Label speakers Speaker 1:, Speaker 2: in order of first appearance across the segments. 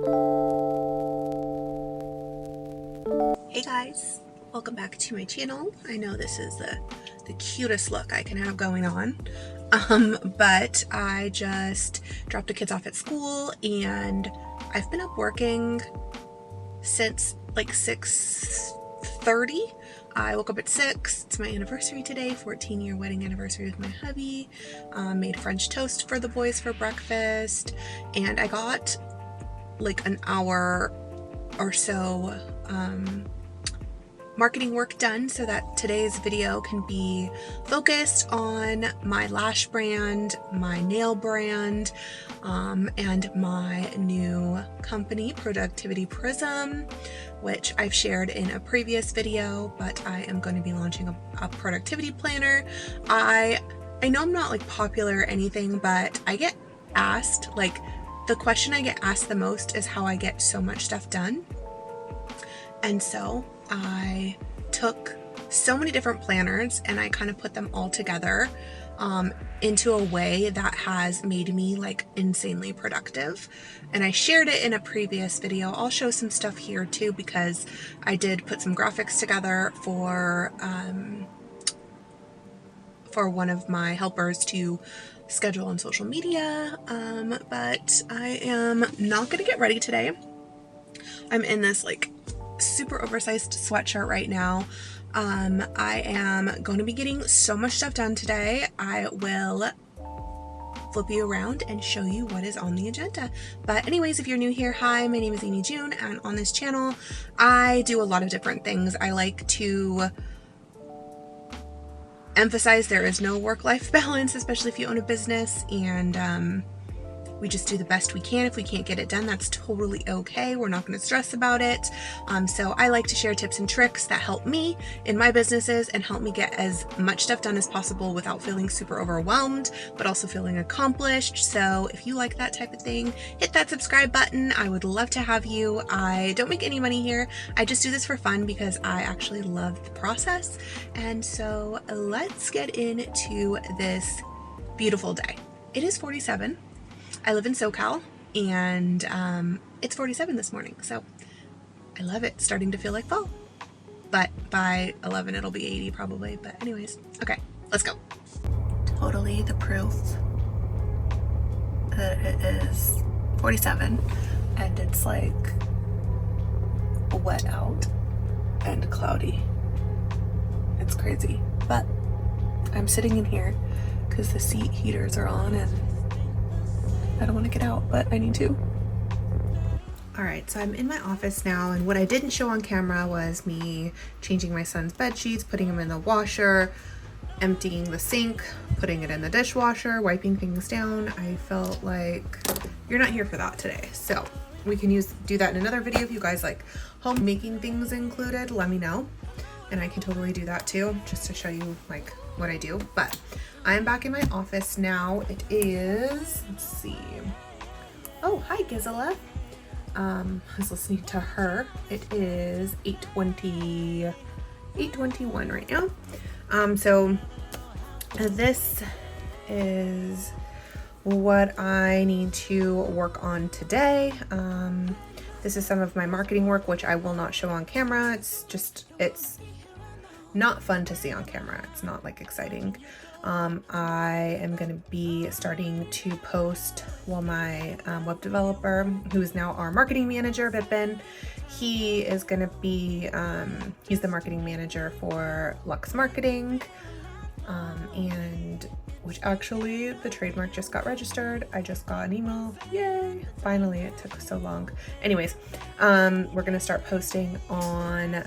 Speaker 1: Hey guys, welcome back to my channel. I know this is the cutest look I can have going on, but I just dropped the kids off at school and I've been up working since like 6:30. I woke up at 6. It's my anniversary today, 14-year wedding anniversary with my hubby. Made French toast for the boys for breakfast, and I got like an hour or so marketing work done so that today's video can be focused on my lash brand, my nail brand, and my new company, Productivity Prism, which I've shared in a previous video, but I am going to be launching a productivity planner. I know I'm not like popular or anything, but I get asked, like, the question I get asked the most is how I get so much stuff done. And so I took so many different planners and I kind of put them all together into a way that has made me like insanely productive. And I shared it in a previous video. I'll show some stuff here too, because I did put some graphics together for one of my helpers to schedule on social media. But I am not going to get ready today. I'm in this like super oversized sweatshirt right now. I am going to be getting so much stuff done today. I will flip you around and show you what is on the agenda. But anyways, if you're new here, hi, my name is Amy June, and on this channel I do a lot of different things. I like to emphasize there is no work-life balance, especially if you own a business, and we just do the best we can. If we can't get it done, that's totally okay. We're not going to stress about it. So I like to share tips and tricks that help me in my businesses and help me get as much stuff done as possible without feeling super overwhelmed, but also feeling accomplished. So if you like that type of thing, hit that subscribe button. I would love to have you. I don't make any money here. I just do this for fun because I actually love the process. And so let's get into this beautiful day. It is 47. I live in SoCal, and it's 47 this morning, so I love it. It's starting to feel like fall, but by 11 it'll be 80 probably. But anyways, okay, let's go. Totally the proof that it is 47 and it's like wet out and cloudy. It's crazy, but I'm sitting in here because the seat heaters are on and I don't want to get out, but I need to. Alright, so I'm in my office now, and what I didn't show on camera was me changing my son's bed sheets, putting them in the washer, emptying the sink, putting it in the dishwasher, wiping things down. I felt like you're not here for that today, so we can do that in another video. If you guys like homemaking things included, let me know, and I can totally do that too, just to show you like what I do. But I am back in my office now. It is, let's see. Oh, hi Gizela. I was listening to her. It is 8:21 right now. So this is what I need to work on today. This is some of my marketing work, which I will not show on camera. It's not fun to see on camera. It's not like exciting. I am going to be starting to post, well, my web developer, who is now our marketing manager, Vipin, he is going to be, he's the marketing manager for Lux Marketing, and which actually the trademark just got registered. I just got an email. Yay! Finally, it took so long. Anyways, we're going to start posting on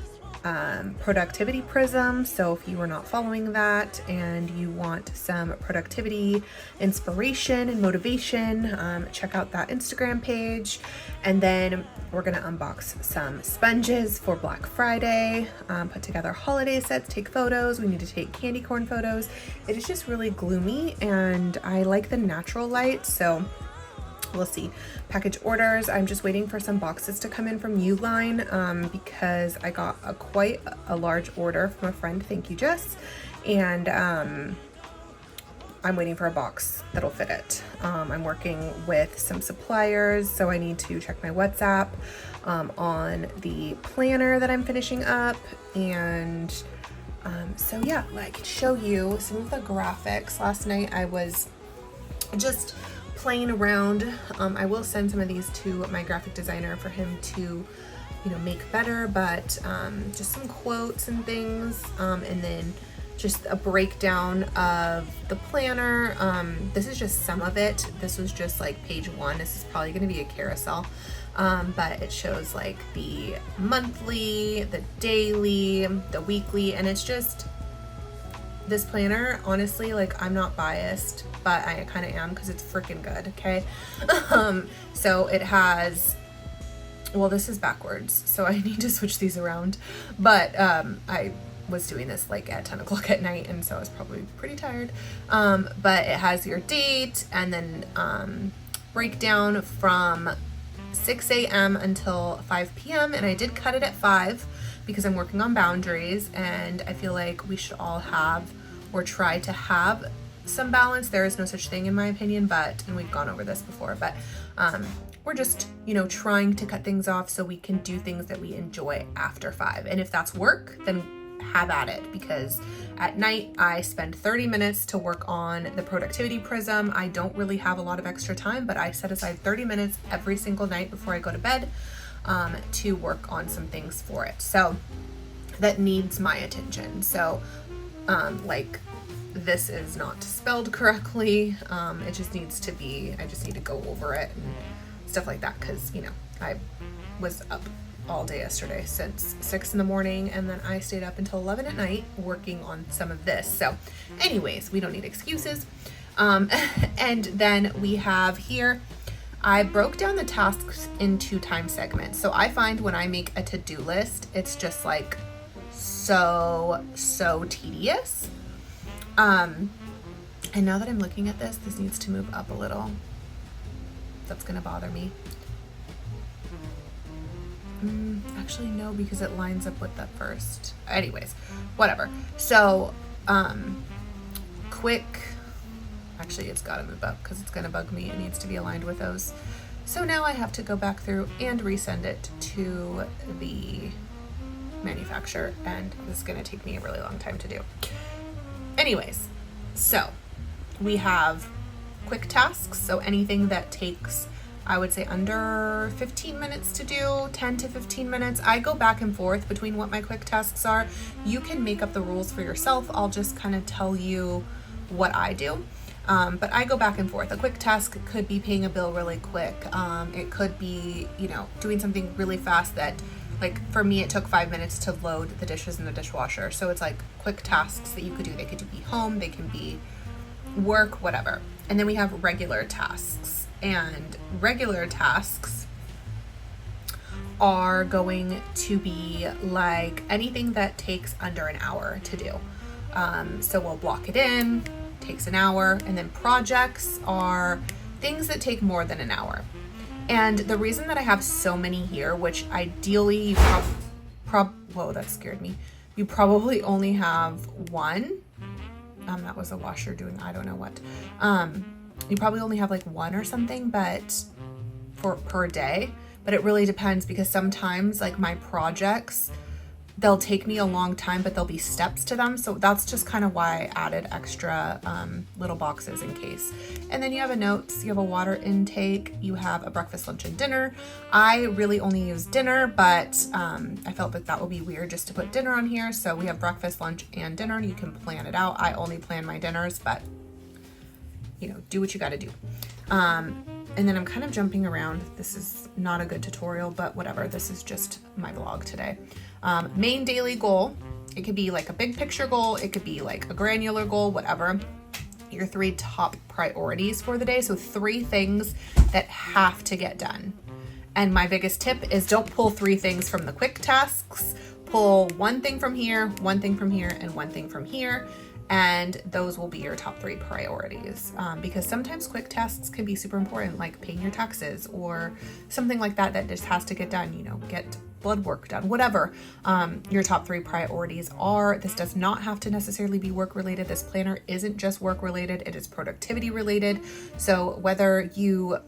Speaker 1: Productivity Prism. So if you are not following that and you want some productivity inspiration and motivation, check out that Instagram page. And then we're gonna unbox some sponges for Black Friday, put together holiday sets, take photos. We need to take candy corn photos. It is just really gloomy and I like the natural light, so we'll see. Package orders, I'm just waiting for some boxes to come in from Uline, because I got quite a large order from a friend, thank you Jess, and I'm waiting for a box that'll fit it. I'm working with some suppliers, so I need to check my WhatsApp on the planner that I'm finishing up. And so yeah, I could show you some of the graphics. Last night I was just playing around. I will send some of these to my graphic designer for him to, make better, but just some quotes and things, and then just a breakdown of the planner. This is just some of it. This was just like page 1. This is probably going to be a carousel, but it shows like the monthly, the daily, the weekly, and it's just this planner, honestly, like I'm not biased, but I kind of am because it's freaking good, okay? So it has, well, this is backwards, so I need to switch these around, but I was doing this like at 10 o'clock at night, and so I was probably pretty tired. But it has your date, and then breakdown from 6 a.m. until 5 p.m. and I did cut it at 5 because I'm working on boundaries, and I feel like we should all have, or try to have, some balance. There is no such thing in my opinion, and we've gone over this before, but we're just, trying to cut things off so we can do things that we enjoy after 5. And if that's work, then have at it, because at night I spend 30 minutes to work on the productivity prism. I don't really have a lot of extra time, but I set aside 30 minutes every single night before I go to bed to work on some things for it. So that needs my attention. So like this is not spelled correctly. It just needs to be, I just need to go over it and stuff like that, because I was up all day yesterday since 6 in the morning, and then I stayed up until 11 at night working on some of this. So anyways, we don't need excuses. And then we have here, I broke down the tasks into time segments. So I find when I make a to-do list, it's just like so tedious. And now that I'm looking at this needs to move up a little. That's gonna bother me. Actually no, because it lines up with that first. Anyways, whatever. So actually it's gotta move up because it's gonna bug me. It needs to be aligned with those. So now I have to go back through and resend it to the manufacturer, and this is gonna take me a really long time to do. Anyways, so we have quick tasks, so anything that takes, I would say, under 15 minutes to do, 10 to 15 minutes. I go back and forth between what my quick tasks are. You can make up the rules for yourself. I'll just kind of tell you what I do. But I go back and forth. A quick task could be paying a bill really quick. It could be, doing something really fast that, like for me, it took 5 minutes to load the dishes in the dishwasher. So it's like quick tasks that you could do. They could be home, they can be work, whatever. And then we have regular tasks. And regular tasks are going to be like anything that takes under an hour to do. So we'll block it in, takes an hour, and then projects are things that take more than an hour. And the reason that I have so many here, which ideally you whoa, that scared me. You probably only have one. That was a washer doing I don't know what. You probably only have like one or something, but per day. But it really depends, because sometimes like my projects, they'll take me a long time, but there'll be steps to them. So that's just kind of why I added extra little boxes in case. And then you have a notes, you have a water intake, you have a breakfast, lunch, and dinner. I really only use dinner, but I felt like that would be weird just to put dinner on here. So we have breakfast, lunch, and dinner. You can plan it out. I only plan my dinners, but do what you got to do. And then I'm kind of jumping around. This is not a good tutorial, but whatever. This is just my vlog today. Main daily goal. It could be like a big picture goal. It could be like a granular goal, whatever. Your 3 top priorities for the day. So 3 things that have to get done. And my biggest tip is don't pull 3 things from the quick tasks. Pull 1 thing from here, 1 thing from here, and 1 thing from here. And those will be your top 3 priorities, because sometimes quick tasks can be super important, like paying your taxes or something like that just has to get done. Get blood work done, whatever your top 3 priorities are. This does not have to necessarily be work related. This planner isn't just work related, it is productivity related. So whether you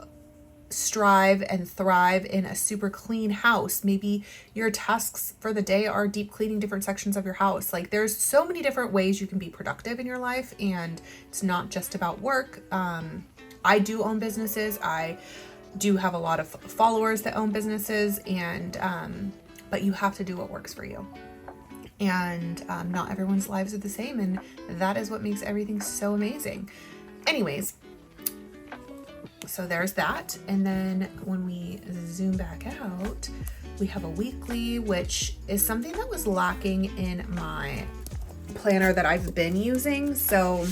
Speaker 1: strive and thrive in a super clean house, maybe your tasks for the day are deep cleaning different sections of your house. Like, there's so many different ways you can be productive in your life, and it's not just about work. I do own businesses. I do have a lot of followers that own businesses, and but you have to do what works for you. And not everyone's lives are the same, and that is what makes everything so amazing. Anyways, so there's that. And then when we zoom back out, we have a weekly, which is something that was lacking in my planner that I've been using. So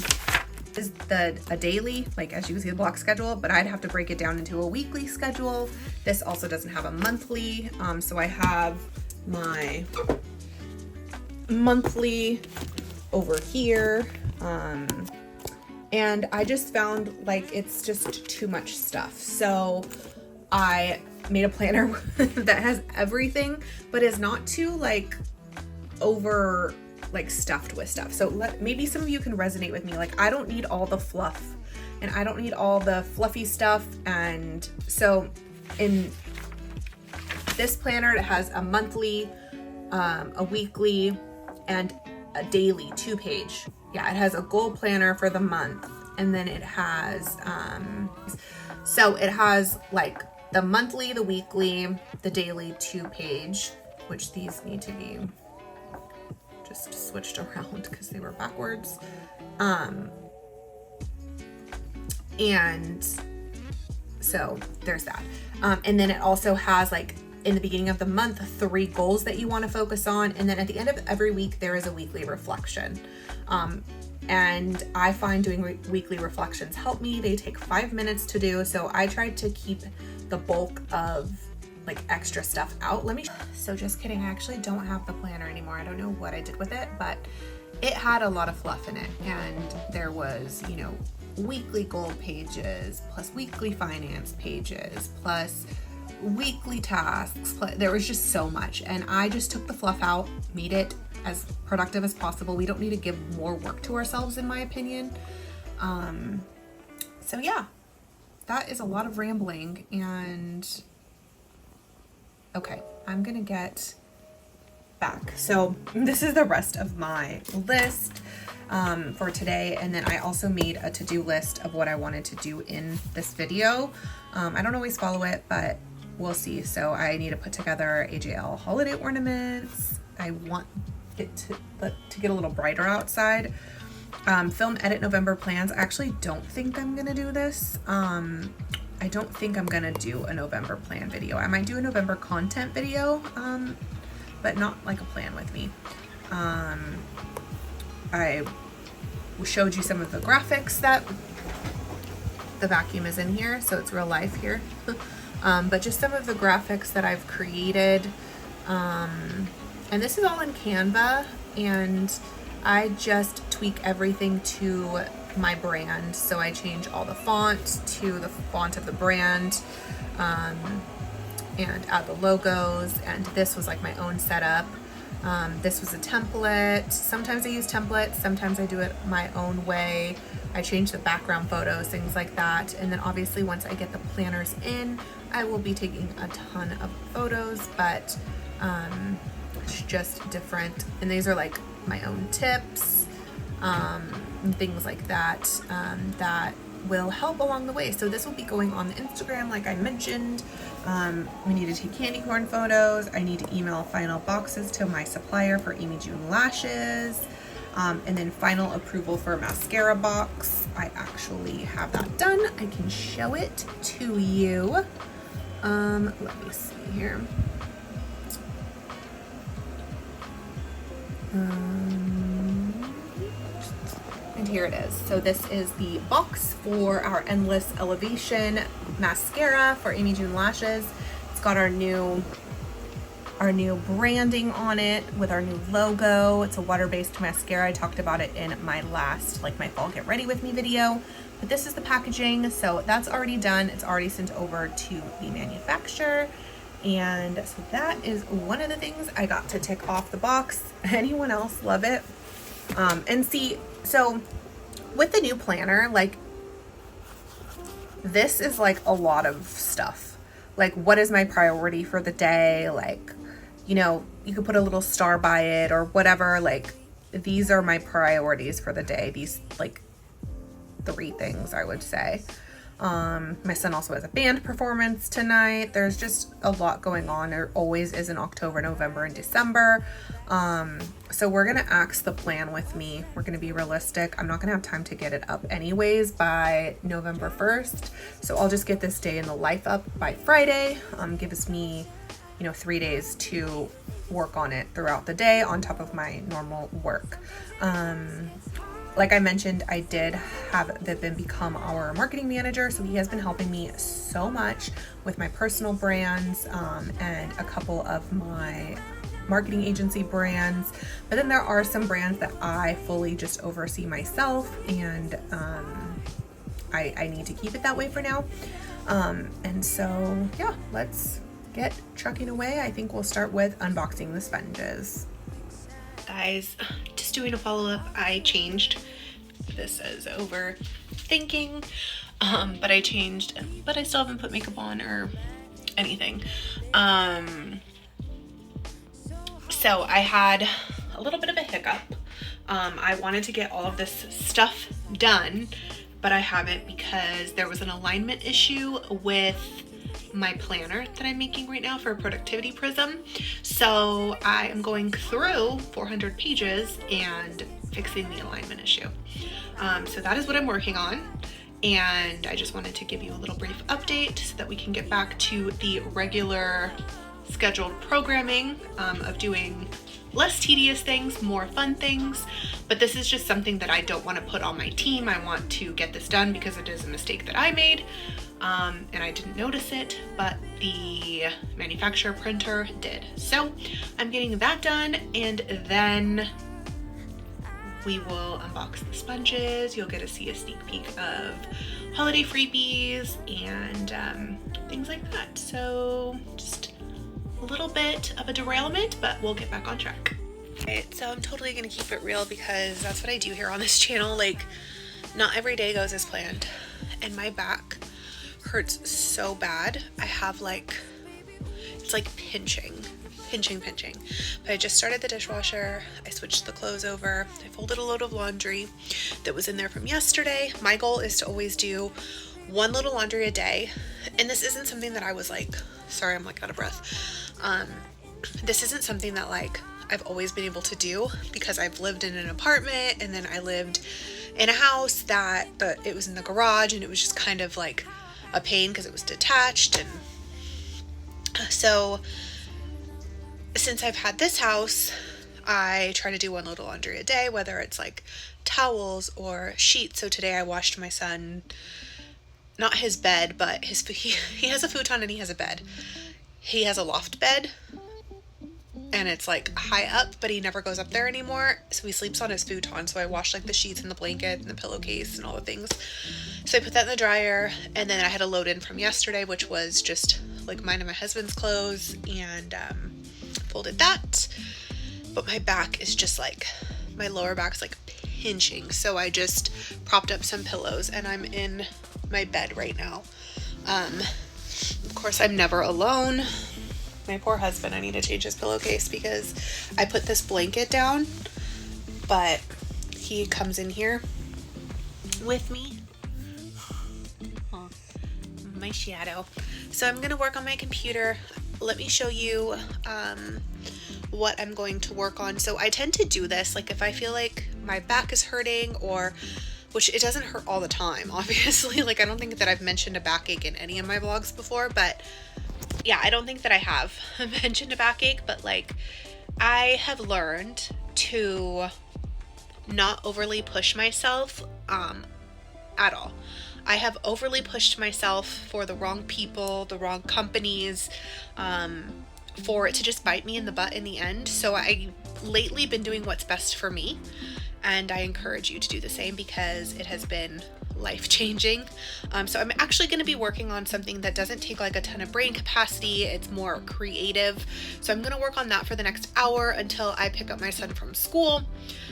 Speaker 1: is a daily, like as you can see, the block schedule, but I'd have to break it down into a weekly schedule. This also doesn't have a monthly. So I have my monthly over here. And I just found like it's just too much stuff. So I made a planner that has everything, but is not too like over like stuffed with stuff. So maybe some of you can resonate with me. Like, I don't need all the fluff, and I don't need all the fluffy stuff. And so in this planner, it has a monthly, a weekly, and a daily 2-page. Yeah, it has a goal planner for the month, and then it has so it has like the monthly, the weekly, the daily 2-page, which these need to be just switched around because they were backwards. And so there's that. And then it also has, like, in the beginning of the month, 3 goals that you want to focus on. And then at the end of every week, there is a weekly reflection. And I find doing weekly reflections help me. They take 5 minutes to do. So I tried to keep the bulk of like extra stuff out. So just kidding. I actually don't have the planner anymore. I don't know what I did with it, but it had a lot of fluff in it. And there was, you know, weekly goal pages, plus weekly finance pages, plus weekly tasks. There was just so much. And I just took the fluff out, made it as productive as possible. We don't need to give more work to ourselves, in my opinion. So yeah, that is a lot of rambling. And okay, I'm gonna get back. So this is the rest of my list for today. And then I also made a to-do list of what I wanted to do in this video. I don't always follow it, but we'll see. So I need to put together AJL holiday ornaments. I want it to get a little brighter outside. Film edit November plans. I actually don't think I'm gonna do this. I don't think I'm gonna do a November plan video. I might do a November content video, but not like a plan with me. I showed you some of the graphics that the vacuum is in here, so it's real life here. But just some of the graphics that I've created. And this is all in Canva, and I just tweak everything to my brand. So I change all the font to the font of the brand, and add the logos. And this was like my own setup. This was a template. Sometimes I use templates, sometimes I do it my own way. I change the background photos, things like that. And then obviously once I get the planners in, I will be taking a ton of photos, but it's just different. And these are like my own tips, and things like that, that will help along the way. So this will be going on the Instagram, like I mentioned. We need to take candy corn photos. I need to email final boxes to my supplier for Amy June lashes. And then final approval for a mascara box. I actually have that done. I can show it to you. Let me see here. And here it is. So this is the box for our Endless Elevation mascara for Amy June lashes. It's got our new branding on it with our new logo. It's a water-based mascara. I talked about it in my last, like my fall get ready with me video. But this is the packaging. So that's already done. It's already sent over to the manufacturer. And so that is one of the things I got to tick off the box. Anyone else love it? And see, so with the new planner, like, this is like a lot of stuff. Like, what is my priority for the day? Like, you know, you could put a little star by it or whatever. Like, these are my priorities for the day. These, like, 3 things, I would say. My son also has a band performance tonight. There's just a lot going on. There always is in October, November, and December. So we're going to axe the plan with me. We're going to be realistic. I'm not going to have time to get it up anyways by November 1st. So I'll just get this day in the life up by Friday. Gives me, 3 days to work on it throughout the day on top of my normal work. Like I mentioned, I did have Vipin become our marketing manager, so he has been helping me so much with my personal brands and a couple of my marketing agency brands. But then there are some brands that I fully just oversee myself, and I need to keep it that way for now. And so, yeah, let's get trucking away. I think we'll start with unboxing the sponges. Guys, just doing a follow-up. I changed, this as overthinking, but I changed, but I still haven't put makeup on or anything. So I had a little bit of a hiccup. I wanted to get all of this stuff done, but I haven't because there was an alignment issue with my planner that I'm making right now for a productivity prism. So I am going through 400 pages and fixing the alignment issue. So that is what I'm working on. And I just wanted to give you a little brief update so that we can get back to the regular scheduled programming of doing less tedious things, more fun things. But this is just something that I don't want to put on my team. I want to get this done because it is a mistake that I made. And I didn't notice it, but the manufacturer printer did. So I'm getting that done, and then we will unbox the sponges. You'll get to see a sneak peek of holiday freebies and things like that. So just a little bit of a derailment, but we'll get back on track. Right, so I'm totally gonna keep it real because that's what I do here on this channel. Like, not every day goes as planned, and my back hurts so bad. I have it's like pinching. But I just started the dishwasher. I switched the clothes over. I folded a load of laundry that was in there from yesterday. My goal is to always do 1 load of laundry a day. And this isn't something that I was sorry, I'm out of breath. This isn't something that I've always been able to do because I've lived in an apartment, and then I lived in a house that it was in the garage, and it was just kind of a pain because it was detached. And so since I've had this house, I try to do 1 load of laundry a day, whether it's towels or sheets. So today I washed my son, not his bed, but he has a futon and he has a bed. He has a loft bed, and it's high up, but he never goes up there anymore. So he sleeps on his futon. So I washed the sheets and the blanket and the pillowcase and all the things. So I put that in the dryer, and then I had a load in from yesterday, which was just mine and my husband's clothes, and folded that. But my back is just my lower back's pinching. So I just propped up some pillows, and I'm in my bed right now. Of course, I'm never alone. My poor husband, I need to change his pillowcase because I put this blanket down, but he comes in here with me. Oh, my shadow. So I'm going to work on my computer. Let me show you what I'm going to work on. So I tend to do this if I feel my back is hurting, or which it doesn't hurt all the time, obviously. I don't think that I've mentioned a backache in any of my vlogs before, but yeah, I don't think that I have mentioned a backache, but I have learned to not overly push myself at all. I have overly pushed myself for the wrong people, the wrong companies, for it to just bite me in the butt in the end. So I lately been doing what's best for me, and I encourage you to do the same because it has been life-changing. So I'm actually going to be working on something that doesn't take like a ton of brain capacity. It's more creative. So I'm going to work on that for the next hour until I pick up my son from school.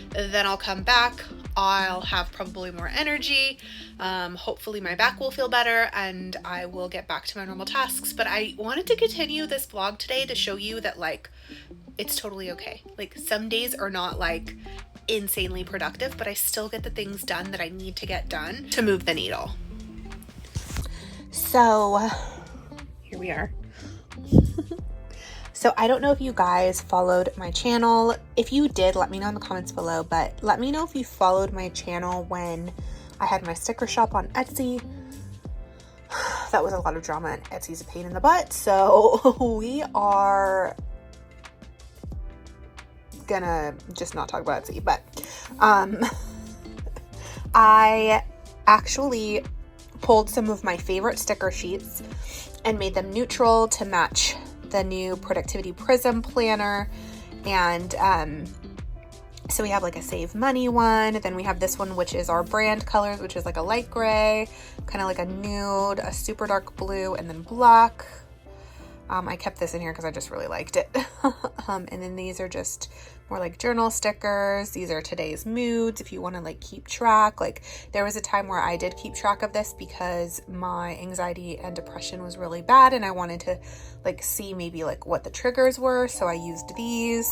Speaker 1: Then I'll come back. I'll have probably more energy. Hopefully my back will feel better and I will get back to my normal tasks. But I wanted to continue this vlog today to show you that like it's totally okay. Like some days are not like insanely productive, but I still get the things done that I need to get done to move the needle. So here we are. So I don't know if you guys followed my channel. If you did, let me know in the comments below, but let me know if you followed my channel when I had my sticker shop on Etsy. That was a lot of drama and Etsy's a pain in the butt. So we are gonna just not talk about Etsy, but I actually pulled some of my favorite sticker sheets and made them neutral to match the new Productivity Prism planner. And so we have like a save money one, then we have this one which is our brand colors, which is like a light gray, kind of like a nude, a super dark blue, and then black. I kept this in here because I just really liked it. And then these are just more like journal stickers. These are today's moods if you want to like keep track. Like there was a time where I did keep track of this because my anxiety and depression was really bad and I wanted to like see maybe like what the triggers were. So I used these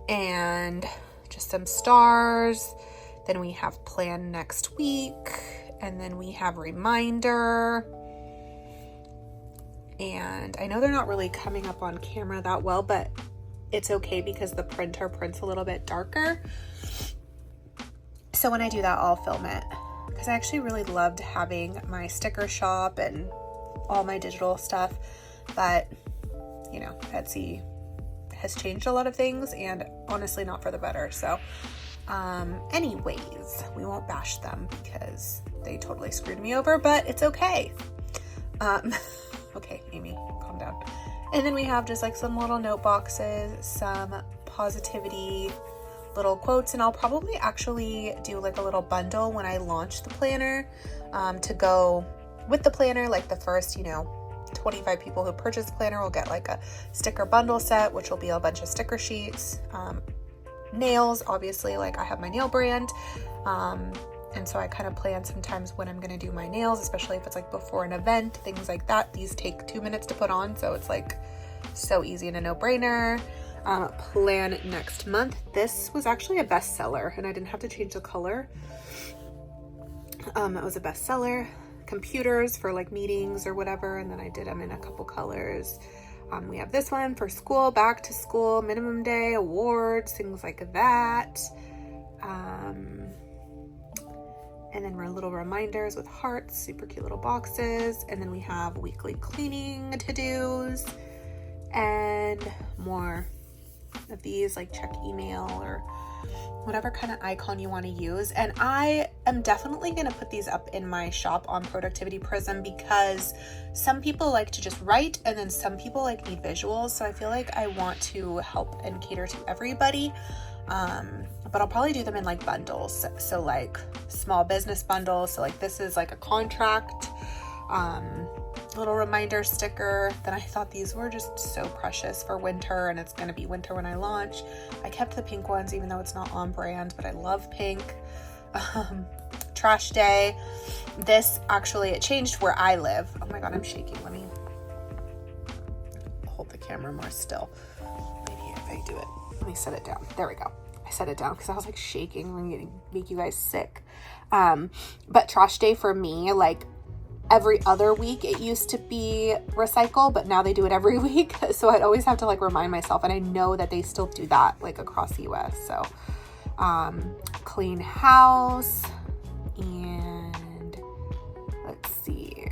Speaker 1: and just some stars. Then we have plan next week, and then we have reminder. And I know they're not really coming up on camera that well, but it's okay because the printer prints a little bit darker. So when I do that, I'll film it because I actually really loved having my sticker shop and all my digital stuff. But, you know, Etsy has changed a lot of things and honestly not for the better. So anyways, we won't bash them because they totally screwed me over, but it's okay. Okay, Amy, calm down. And then we have just like some little note boxes, some positivity little quotes, and I'll probably actually do like a little bundle when I launch the planner to go with the planner. Like the first, 25 people who purchase the planner will get like a sticker bundle set, which will be a bunch of sticker sheets, nails, obviously, like I have my nail brand. And so I kind of plan sometimes when I'm going to do my nails, especially if it's like before an event, things like that. These take 2 minutes to put on, so it's like so easy and a no-brainer. Plan next month. This was actually a bestseller and I didn't have to change the color. It was a bestseller. Computers for like meetings or whatever, and then I did them in a couple colors. We have this one for school, back to school, minimum day, awards, things like that. And then we're little reminders with hearts, super cute little boxes. And then we have weekly cleaning to-dos and more of these, like check email or whatever kind of icon you want to use. And I am definitely going to put these up in my shop on Productivity Prism because some people like to just write and then some people like need visuals. So I feel like I want to help and cater to everybody. But I'll probably do them in like bundles. So like small business bundles. So like this is like a contract, little reminder sticker. Then I thought these were just so precious for winter, and it's going to be winter when I launch. I kept the pink ones even though it's not on brand, but I love pink. Trash day. This actually, it changed where I live. Oh my God, I'm shaking. Let me hold the camera more still. Maybe if I do it, let me set it down. There we go. I set it down because I was like shaking and going to make you guys sick. But trash day for me, like every other week it used to be recycle, but now they do it every week. So I'd always have to like remind myself, and I know that they still do that like across the US. So clean house, and let's see.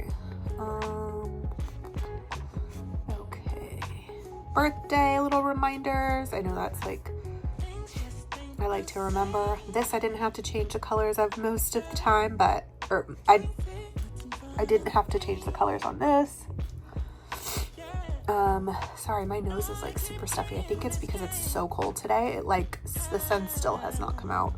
Speaker 1: Okay. Birthday, little reminders. I know that's like, I like to remember. This I didn't have to change the colors of most of the time, but I didn't have to change the colors on this. Sorry, my nose is like super stuffy. I think it's because it's so cold today. It like the sun still has not come out.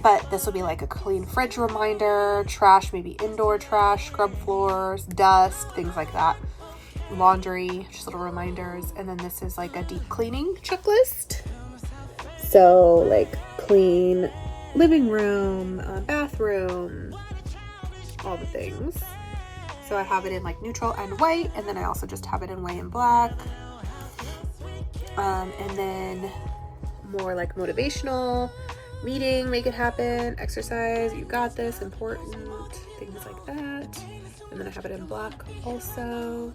Speaker 1: But this will be like a clean fridge reminder, trash, maybe indoor trash, scrub floors, dust, things like that. Laundry, just little reminders. And then this is like a deep cleaning checklist. So like clean living room, bathroom, all the things. So I have it in like neutral and white, and then I also just have it in white and black. And then more like motivational, reading, make it happen, exercise, you got this, important, things like that. And then I have it in black also.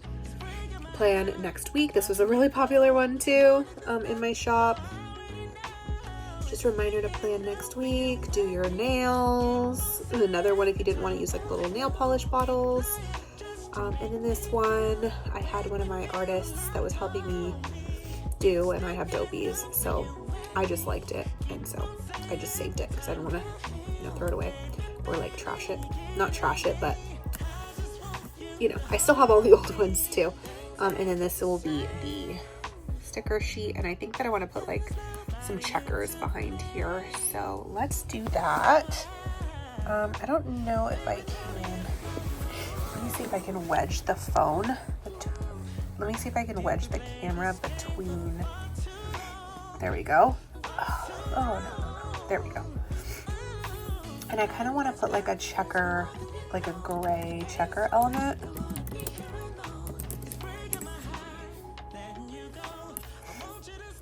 Speaker 1: Plan next week. This was a really popular one too, in my shop. Just a reminder to plan next week. Do your nails. And another one if you didn't want to use like little nail polish bottles. And then this one, I had one of my artists that was helping me do, and I have dopies, so I just liked it, and so I just saved it because I don't want to, throw it away or like trash it. Not trash it, but I still have all the old ones too. And then this will be the sticker sheet, and I think that I want to put like some checkers behind here, so let's do that. I don't know if I can. Let me see if I can wedge the phone. Let me see if I can wedge the camera between. There we go. Oh no. There we go. And I kind of want to put like a checker, like a gray checker element.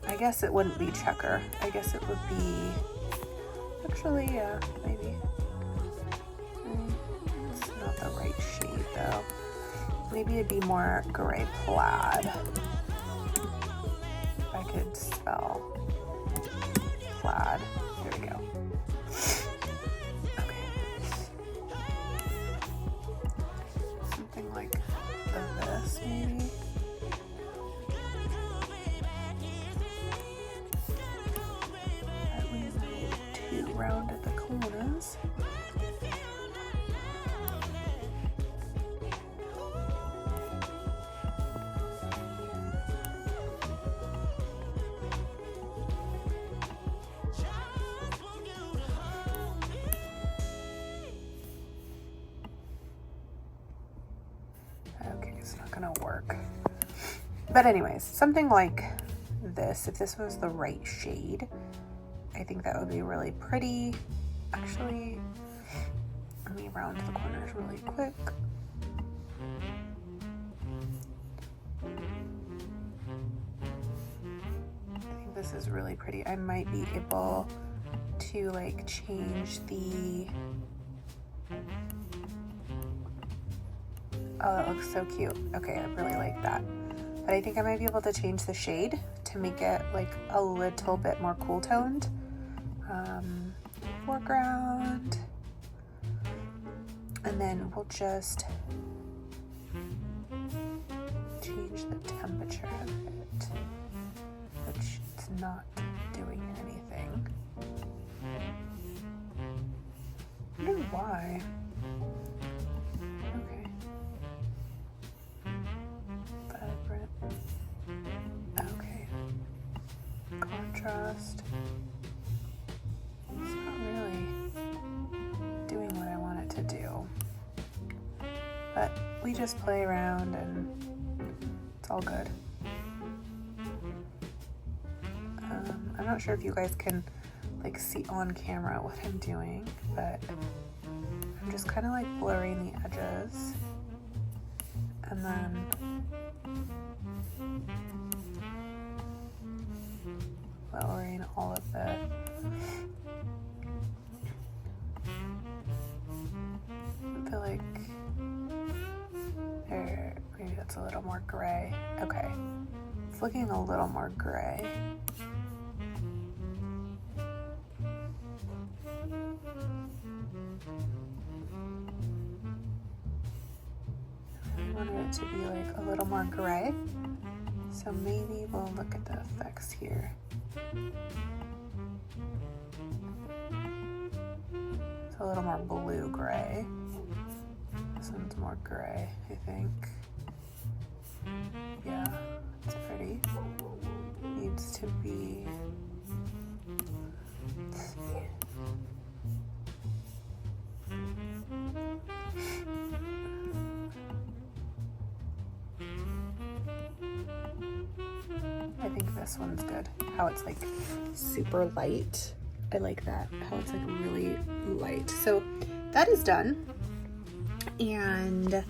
Speaker 1: I guess it wouldn't be checker. I guess it would be, actually, yeah, maybe. It's not the right shade though. Maybe it'd be more gray plaid. If I could spell plaid. There we go. Okay. Something like this, maybe. That leaves me too round at the corners. It's not gonna work. But anyways, something like this, if this was the right shade, I think that would be really pretty. Actually, let me round the corners really quick. I think this is really pretty. I might be able to like change the, oh, that looks so cute. Okay, I really like that. But I think I might be able to change the shade to make it like a little bit more cool toned. Foreground. And then we'll just change the temperature of it, which it's not doing anything. I wonder why. Okay. Vibrant. Okay. Contrast. It's not really doing what I want it to do. But we just play around and it's all good. I'm not sure if you guys can like see on camera what I'm doing, but I'm just kind of like blurring the edges and then lowering all of the I feel like there, maybe that's a little more gray. Okay, it's looking a little more gray. I wanted it to be like a little more gray, so maybe we'll look at the effects here. It's a little more blue gray. This one's more gray, I think. Yeah, it's pretty. Needs to be. think this one's good. How it's like super light. I like that, how it's like really light. So that is done. And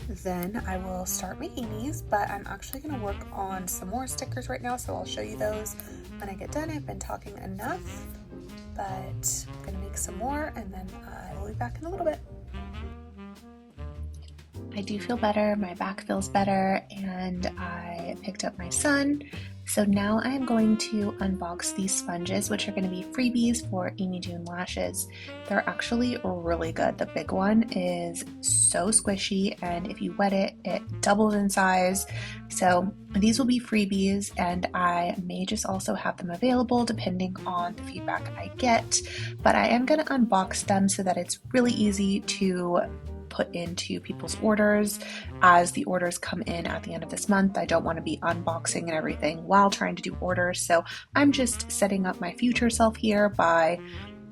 Speaker 1: then I will start making these, but I'm actually going to work on some more stickers right now, so I'll show you those when I get done. I've been talking enough, but I'm going to make some more and then I will be back in a little bit. I do feel better, my back feels better, and I picked up my son. So now I'm going to unbox these sponges, which are going to be freebies for Amy June lashes. They're actually really good. The big one is so squishy, and if you wet it, it doubles in size. So these will be freebies, and I may just also have them available depending on the feedback I get. But I am going to unbox them so that it's really easy to put into people's orders as the orders come in at the end of this month. I don't want to be unboxing and everything while trying to do orders, so I'm just setting up my future self here by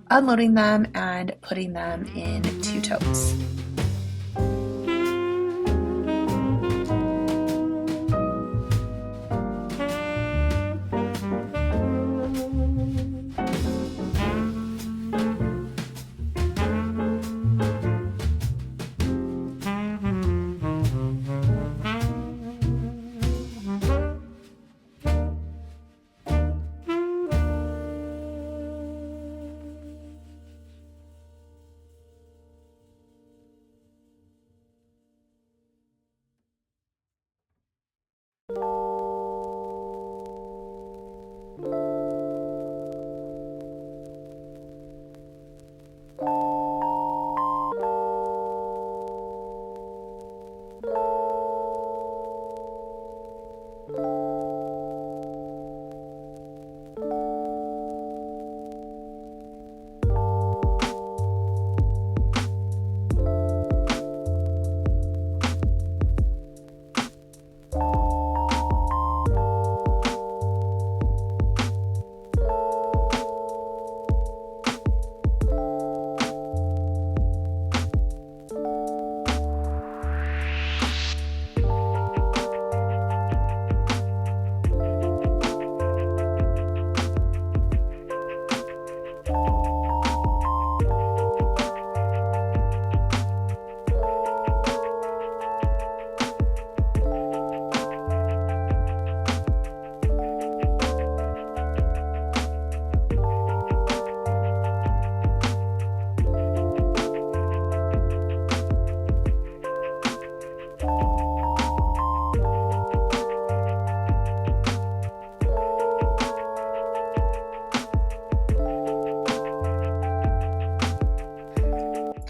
Speaker 1: unloading them and putting them in 2 totes.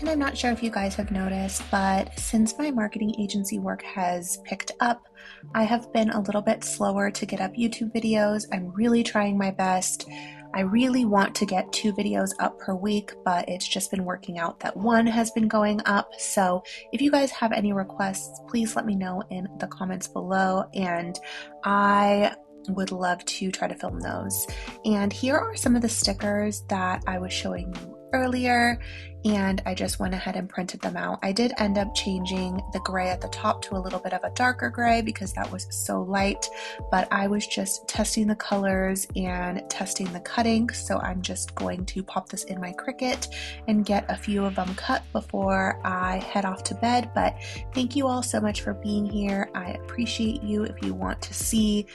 Speaker 1: And I'm not sure if you guys have noticed, but since my marketing agency work has picked up, I have been a little bit slower to get up YouTube videos. I'm really trying my best. I really want to get 2 videos up per week, but it's just been working out that 1 has been going up. So if you guys have any requests, please let me know in the comments below, and I would love to try to film those. And here are some of the stickers that I was showing you earlier, and I just went ahead and printed them out. I did end up changing the gray at the top to a little bit of a darker gray because that was so light, but I was just testing the colors and testing the cutting, so I'm just going to pop this in my Cricut and get a few of them cut before I head off to bed. But thank you all so much for being here. I appreciate you. If you want to see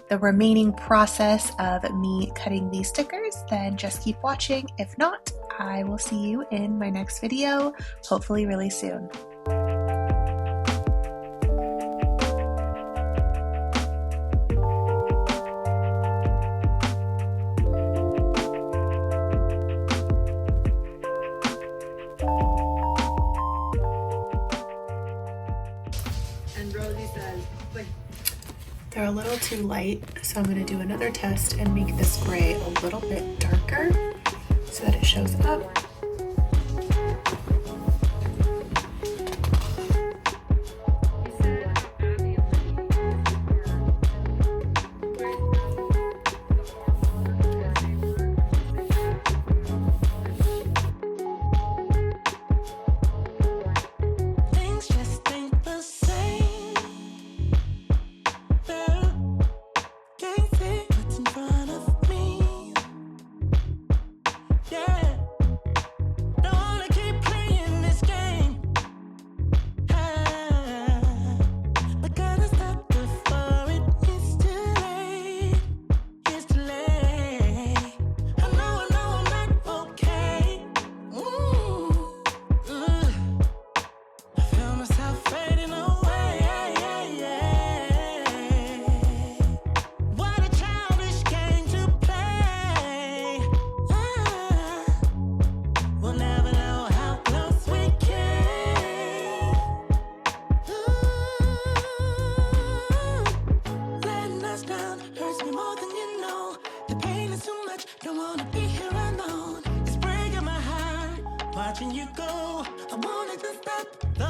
Speaker 1: the remaining process of me cutting these stickers, then just keep watching. If not, I will see you in my next video, hopefully really soon.
Speaker 2: And Rosie says, like,
Speaker 1: they're a little too light, so I'm going to do another test and make this gray a little bit darker so that it shows up.
Speaker 3: Things just ain't the same. Can't The pain is too much, don't wanna be here alone. It's breaking my heart, watching you go. I wanted to stop the